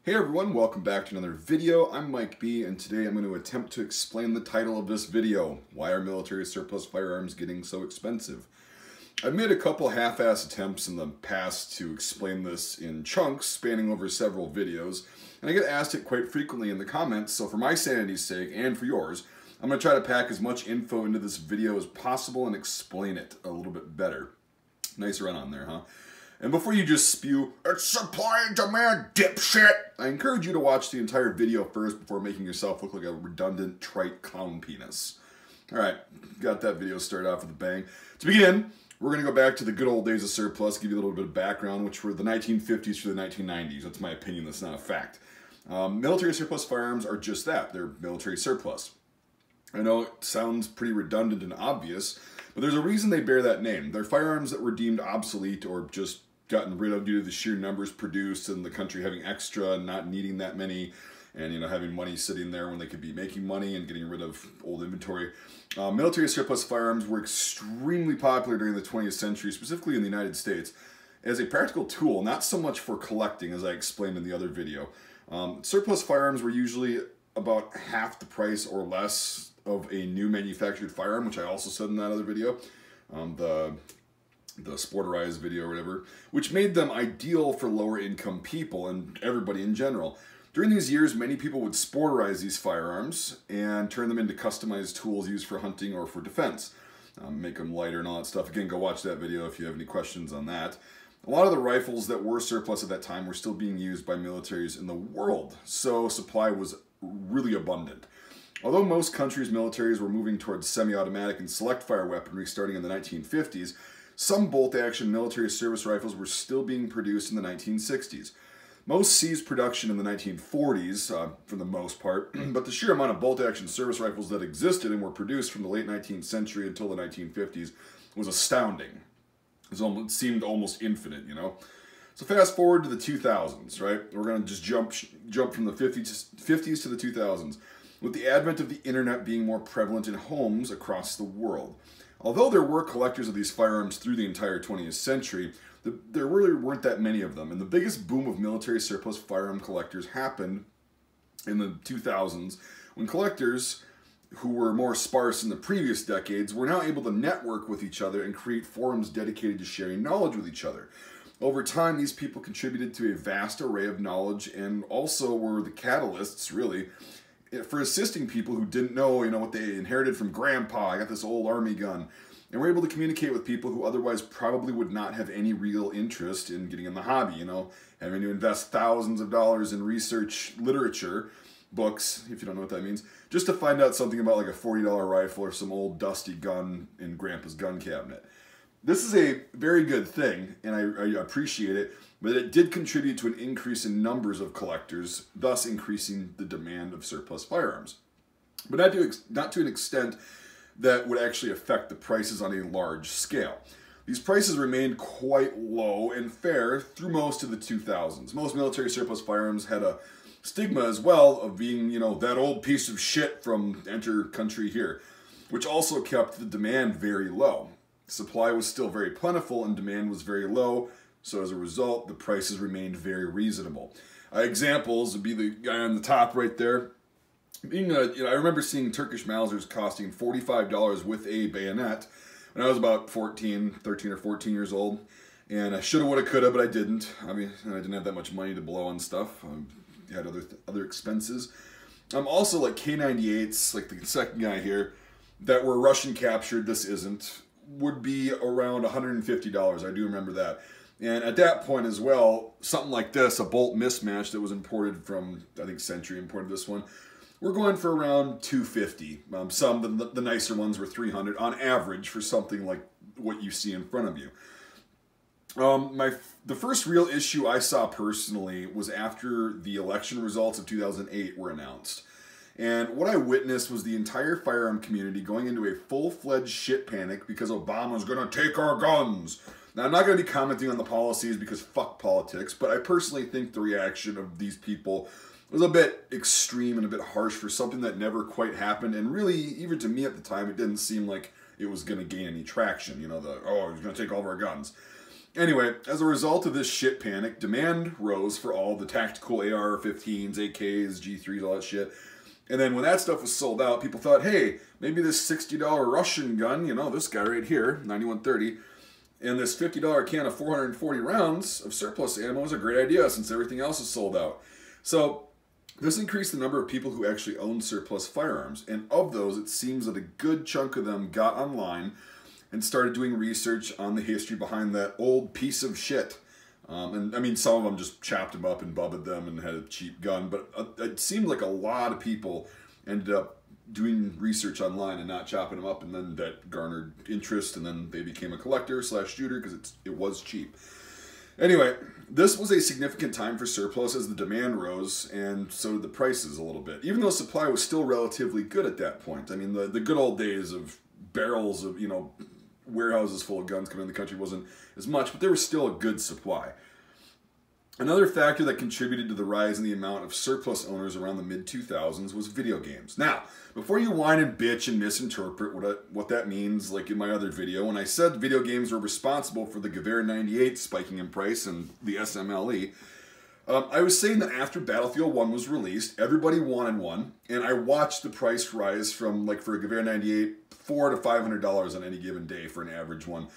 Hey everyone, welcome back to another video. I'm Mike B, and today I'm going to attempt to explain the title of this video, Why Are Military Surplus Firearms Getting So Expensive? I've made a couple half-ass attempts in the past to explain this in chunks spanning over several videos, and I get asked it quite frequently in the comments, so for my sanity's sake and for yours, I'm going to try to pack as much info into this video as possible and explain it a little bit better. Nice run on there, huh? And before you just spew, "It's supply and demand, dipshit," I encourage you to watch the entire video first before making yourself look like a redundant, trite clown penis. Alright, got that video started off with a bang. To begin, we're going to go back to the good old days of surplus, give you a little bit of background, which were the 1950s through the 1990s. That's my opinion, that's not a fact. Military surplus firearms are just that, they're military surplus. I know it sounds pretty redundant and obvious, but there's a reason they bear that name. They're firearms that were deemed obsolete or just gotten rid of due to the sheer numbers produced and the country having extra and not needing that many, and having money sitting there when they could be making money and getting rid of old inventory. Military surplus firearms were extremely popular during the 20th century, specifically in the United States, as a practical tool, not so much for collecting as I explained in the other video. Surplus firearms were usually about half the price or less of a new manufactured firearm, which I also said in that other video, the Sporterized video or whatever, which made them ideal for lower income people and everybody in general. During these years, many people would sporterize these firearms and turn them into customized tools used for hunting or for defense. Make them lighter and all that stuff. Again, go watch that video if you have any questions on that. A lot of the rifles that were surplus at that time were still being used by militaries in the world, so supply was really abundant. Although most countries' militaries were moving towards semi-automatic and select-fire weaponry starting in the 1950s, some bolt-action military service rifles were still being produced in the 1960s. Most ceased production in the 1940s, for the most part, but the sheer amount of bolt-action service rifles that existed and were produced from the late 19th century until the 1950s was astounding. It seemed almost infinite, So fast forward to the 2000s, right? We're going to just jump from the 50s to the 2000s, with the advent of the internet being more prevalent in homes across the world. Although there were collectors of these firearms through the entire 20th century, there really weren't that many of them, and the biggest boom of military surplus firearm collectors happened in the 2000s when collectors, who were more sparse in the previous decades, were now able to network with each other and create forums dedicated to sharing knowledge with each other. Over time, these people contributed to a vast array of knowledge and also were the catalysts, really, for assisting people who didn't know, what they inherited from grandpa. I got this old army gun. And we're able to communicate with people who otherwise probably would not have any real interest in getting in the hobby, having to invest thousands of dollars in research literature, books, if you don't know what that means, just to find out something about like a $40 rifle or some old dusty gun in grandpa's gun cabinet. This is a very good thing, and I appreciate it, but it did contribute to an increase in numbers of collectors, thus increasing the demand of surplus firearms. But not to an extent that would actually affect the prices on a large scale. These prices remained quite low and fair through most of the 2000s. Most military surplus firearms had a stigma as well of being, that old piece of shit from enter country here, which also kept the demand very low. Supply was still very plentiful and demand was very low, so as a result, the prices remained very reasonable. Examples would be the guy on the top right there. I remember seeing Turkish Mausers costing $45 with a bayonet when I was about 13 or 14 years old. And I shoulda, woulda, coulda, but I didn't. I didn't have that much money to blow on stuff. I had other expenses. Also, like K98s, like the second guy here, that were Russian captured, this isn't, would be around $150. I do remember that. And at that point as well, something like this, a bolt mismatch that was imported from, I think Century imported this one, we're going for around $250. Some, the nicer ones were $300 on average for something like what you see in front of you. The first real issue I saw personally was after the election results of 2008 were announced. And what I witnessed was the entire firearm community going into a full-fledged shit panic because Obama's gonna take our guns. Now, I'm not going to be commenting on the policies because fuck politics, but I personally think the reaction of these people was a bit extreme and a bit harsh for something that never quite happened, and really, even to me at the time, it didn't seem like it was going to gain any traction, oh, he's going to take all of our guns. Anyway, as a result of this shit panic, demand rose for all the tactical AR-15s, AKs, G3s, all that shit. And then when that stuff was sold out, people thought, hey, maybe this $60 Russian gun, you know, this guy right here, 9130, and this $50 can of 440 rounds of surplus ammo is a great idea since everything else is sold out. So this increased the number of people who actually owned surplus firearms. And of those, it seems that a good chunk of them got online and started doing research on the history behind that old piece of shit. And I mean, some of them just chopped them up and bubbed them and had a cheap gun, but it seemed like a lot of people ended up doing research online and not chopping them up, and then that garnered interest, and then they became a collector / shooter because it was cheap. Anyway, this was a significant time for surplus as the demand rose, and so did the prices a little bit, even though supply was still relatively good at that point. I mean, the good old days of barrels of, you know, warehouses full of guns coming in the country wasn't as much, but there was still a good supply. Another factor that contributed to the rise in the amount of surplus owners around the mid-2000s was video games. Now, before you whine and bitch and misinterpret what that means, like in my other video, when I said video games were responsible for the Gewehr 98 spiking in price and the SMLE, I was saying that after Battlefield 1 was released, everybody wanted one, and I watched the price rise from, like for a Gewehr 98, $400 to $500 on any given day for an average one,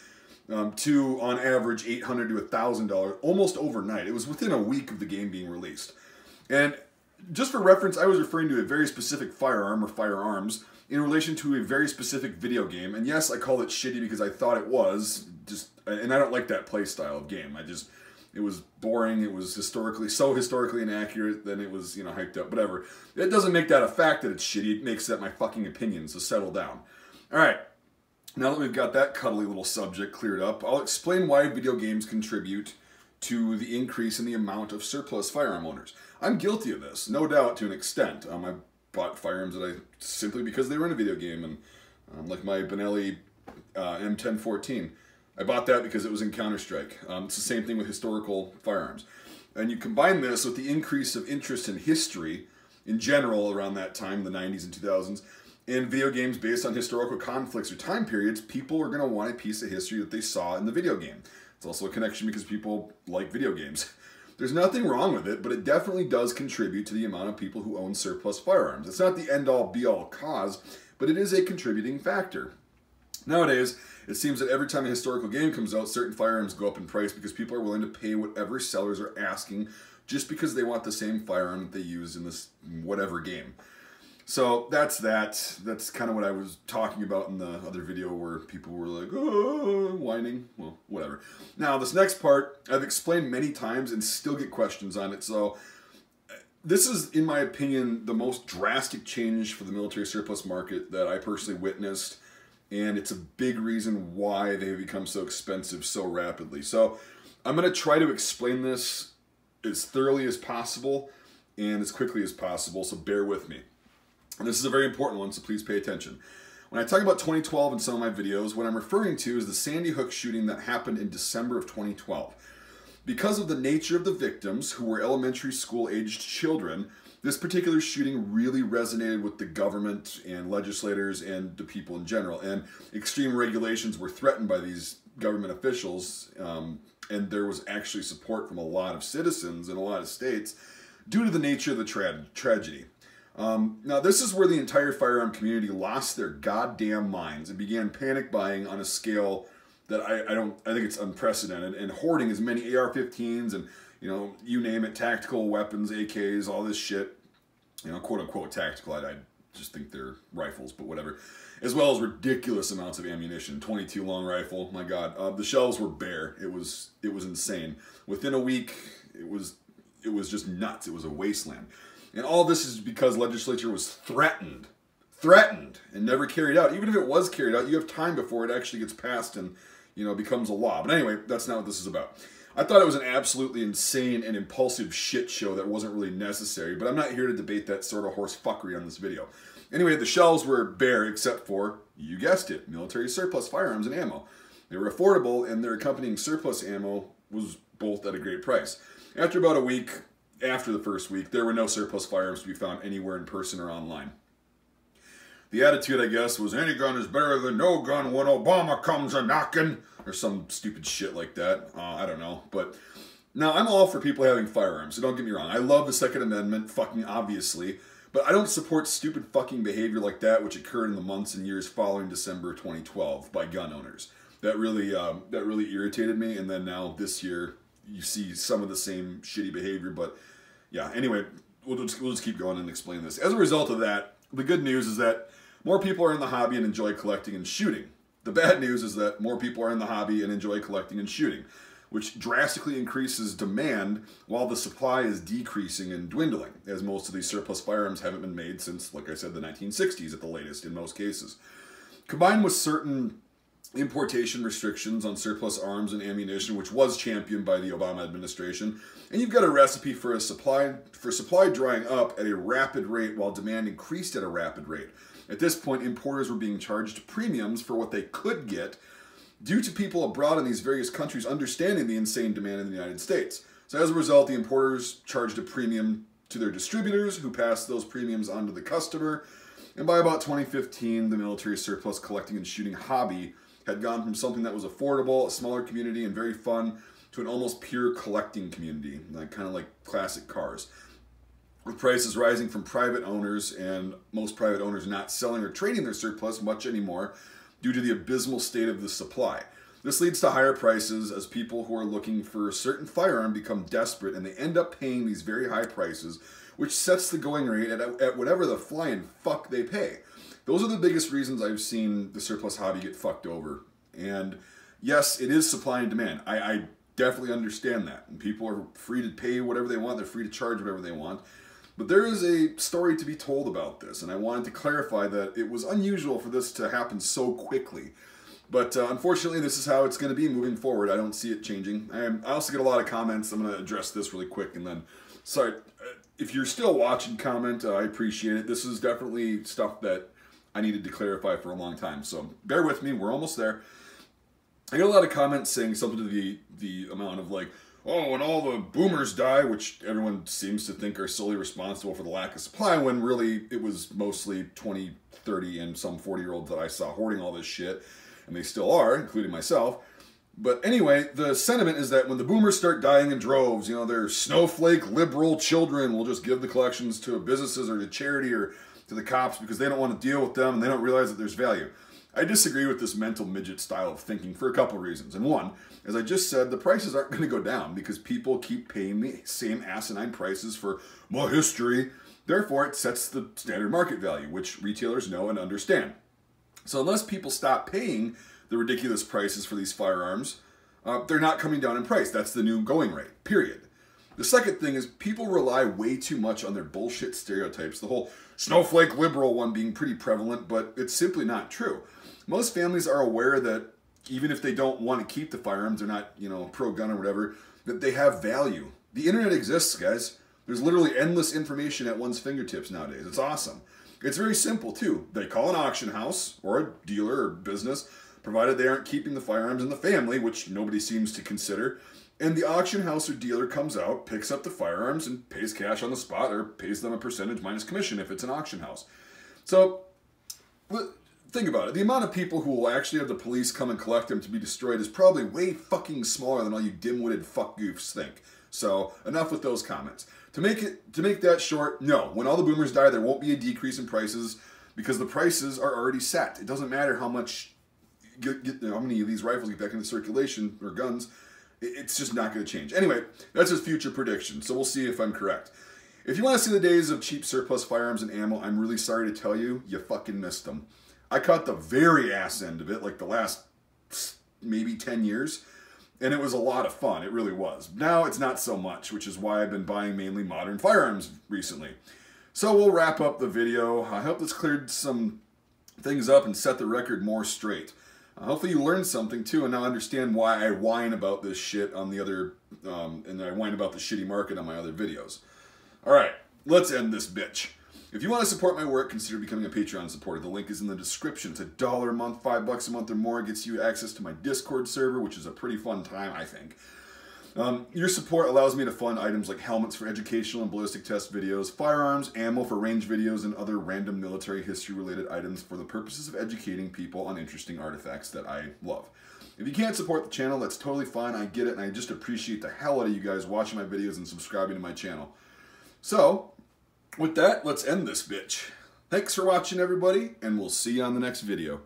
to, on average, $800 to $1,000 almost overnight. It was within a week of the game being released. And just for reference, I was referring to a very specific firearm, or firearms, in relation to a very specific video game. And yes, I called it shitty because I thought it was, and I don't like that play style of game. It was boring, it was so historically inaccurate, then it was, you know, hyped up, whatever. It doesn't make that a fact that it's shitty, it makes that my fucking opinion, so settle down. Alright, now that we've got that cuddly little subject cleared up, I'll explain why video games contribute to the increase in the amount of surplus firearm owners. I'm guilty of this, no doubt, to an extent. I bought firearms simply because they were in a video game, and like my Benelli M1014. I bought that because it was in Counter-Strike. It's the same thing with historical firearms. And you combine this with the increase of interest in history in general around that time, the 90s and 2000s, in video games based on historical conflicts or time periods, people are going to want a piece of history that they saw in the video game. It's also a connection because people like video games. There's nothing wrong with it, but it definitely does contribute to the amount of people who own surplus firearms. It's not the end-all, be-all cause, but it is a contributing factor. Nowadays, it seems that every time a historical game comes out, certain firearms go up in price because people are willing to pay whatever sellers are asking just because they want the same firearm that they use in this whatever game. So that's that. That's kind of what I was talking about in the other video where people were like, oh, whining. Well, whatever. Now, this next part, I've explained many times and still get questions on it. So this is, in my opinion, the most drastic change for the military surplus market that I personally witnessed. And it's a big reason why they have become so expensive so rapidly. So I'm going to try to explain this as thoroughly as possible and as quickly as possible, so bear with me. And this is a very important one, so please pay attention. When I talk about 2012 in some of my videos, what I'm referring to is the Sandy Hook shooting that happened in December of 2012. Because of the nature of the victims, who were elementary school-aged children, this particular shooting really resonated with the government and legislators and the people in general. And extreme regulations were threatened by these government officials, and there was actually support from a lot of citizens in a lot of states due to the nature of the tragedy. Now, this is where the entire firearm community lost their goddamn minds and began panic buying on a scale that I think it's unprecedented, and hoarding as many AR-15s and, you know, you name it, tactical weapons, AKs, all this shit, you know, quote-unquote tactical, I just think they're rifles, but whatever, as well as ridiculous amounts of ammunition, 22 long rifle, my god, the shelves were bare, it was insane. Within a week, it was just nuts, it was a wasteland. And all this is because legislature was threatened, and never carried out. Even if it was carried out, you have time before it actually gets passed and, you know, becomes a law. But anyway, that's not what this is about. I thought it was an absolutely insane and impulsive shit show that wasn't really necessary, but I'm not here to debate that sort of horse fuckery on this video. Anyway, the shelves were bare except for, you guessed it, military surplus firearms and ammo. They were affordable, and their accompanying surplus ammo was both at a great price. After about a week, after the first week, there were no surplus firearms to be found anywhere in person or online. The attitude, I guess, was any gun is better than no gun when Obama comes a-knocking, or some stupid shit like that. I don't know. But now, I'm all for people having firearms, so don't get me wrong. I love the Second Amendment, fucking obviously. But I don't support stupid fucking behavior like that, which occurred in the months and years following December 2012 by gun owners. That really irritated me. And then now this year, you see some of the same shitty behavior. But yeah, anyway, we'll just keep going and explain this. As a result of that, the good news is that more people are in the hobby and enjoy collecting and shooting. The bad news is that more people are in the hobby and enjoy collecting and shooting, which drastically increases demand while the supply is decreasing and dwindling, as most of these surplus firearms haven't been made since, like I said, the 1960s at the latest in most cases. Combined with certain importation restrictions on surplus arms and ammunition, which was championed by the Obama administration, and you've got a recipe for supply drying up at a rapid rate while demand increased at a rapid rate. At this point, importers were being charged premiums for what they could get due to people abroad in these various countries understanding the insane demand in the United States. So as a result, the importers charged a premium to their distributors, who passed those premiums on to the customer. And by about 2015, the military surplus collecting and shooting hobby had gone from something that was affordable, a smaller community, and very fun, to an almost pure collecting community, kind of like classic cars. With prices rising from private owners, and most private owners not selling or trading their surplus much anymore, due to the abysmal state of the supply. This leads to higher prices as people who are looking for a certain firearm become desperate, and they end up paying these very high prices, which sets the going rate at whatever the flying fuck they pay. Those are the biggest reasons I've seen the surplus hobby get fucked over. And yes, it is supply and demand. I definitely understand that. And people are free to pay whatever they want. They're free to charge whatever they want. But there is a story to be told about this, and I wanted to clarify that it was unusual for this to happen so quickly. But unfortunately, this is how it's going to be moving forward. I don't see it changing. I also get a lot of comments. I'm going to address this really quick, and then, sorry, if you're still watching, comment. I appreciate it. This is definitely stuff that I needed to clarify for a long time. So bear with me. We're almost there. I get a lot of comments saying something to the amount of like, oh, when all the boomers die, which everyone seems to think are solely responsible for the lack of supply, when really it was mostly 20, 30, and some 40-year-olds that I saw hoarding all this shit, and they still are, including myself. But anyway, the sentiment is that when the boomers start dying in droves, their snowflake liberal children will just give the collections to businesses or to charity or to the cops because they don't want to deal with them and they don't realize that there's value. I disagree with this mental midget style of thinking for a couple reasons. And one, as I just said, the prices aren't going to go down because people keep paying the same asinine prices for more history. Therefore, it sets the standard market value, which retailers know and understand. So unless people stop paying the ridiculous prices for these firearms, they're not coming down in price. That's the new going rate, period. The second thing is people rely way too much on their bullshit stereotypes. The whole snowflake liberal one being pretty prevalent, but it's simply not true. Most families are aware that even if they don't want to keep the firearms, they're not, pro-gun or whatever, that they have value. The internet exists, guys. There's literally endless information at one's fingertips nowadays. It's awesome. It's very simple, too. They call an auction house or a dealer or business, provided they aren't keeping the firearms in the family, which nobody seems to consider, and the auction house or dealer comes out, picks up the firearms, and pays cash on the spot, or pays them a percentage minus commission if it's an auction house. So, think about it. The amount of people who will actually have the police come and collect them to be destroyed is probably way fucking smaller than all you dim-witted fuck-goofs think. So, enough with those comments. To make that short, no. When all the boomers die, there won't be a decrease in prices because the prices are already set. It doesn't matter how much, how many of these rifles get back into circulation, or guns. It's just not going to change. Anyway, that's his future prediction, so we'll see if I'm correct. If you want to see the days of cheap surplus firearms and ammo, I'm really sorry to tell you, you fucking missed them. I caught the very ass end of it, like the last maybe 10 years, and it was a lot of fun. It really was. Now it's not so much, which is why I've been buying mainly modern firearms recently. So we'll wrap up the video. I hope this cleared some things up and set the record more straight. Hopefully you learned something too and now understand why I whine about this shit on the other, and I whine about the shitty market on my other videos. Alright, let's end this bitch. If you want to support my work, consider becoming a Patreon supporter. The link is in the description. It's $1 a month, $5 a month or more. It gets you access to my Discord server, which is a pretty fun time, I think. Your support allows me to fund items like helmets for educational and ballistic test videos, firearms, ammo for range videos, and other random military history-related items for the purposes of educating people on interesting artifacts that I love. If you can't support the channel, that's totally fine. I get it, and I just appreciate the hell out of you guys watching my videos and subscribing to my channel. So, with that, let's end this bitch. Thanks for watching, everybody, and we'll see you on the next video.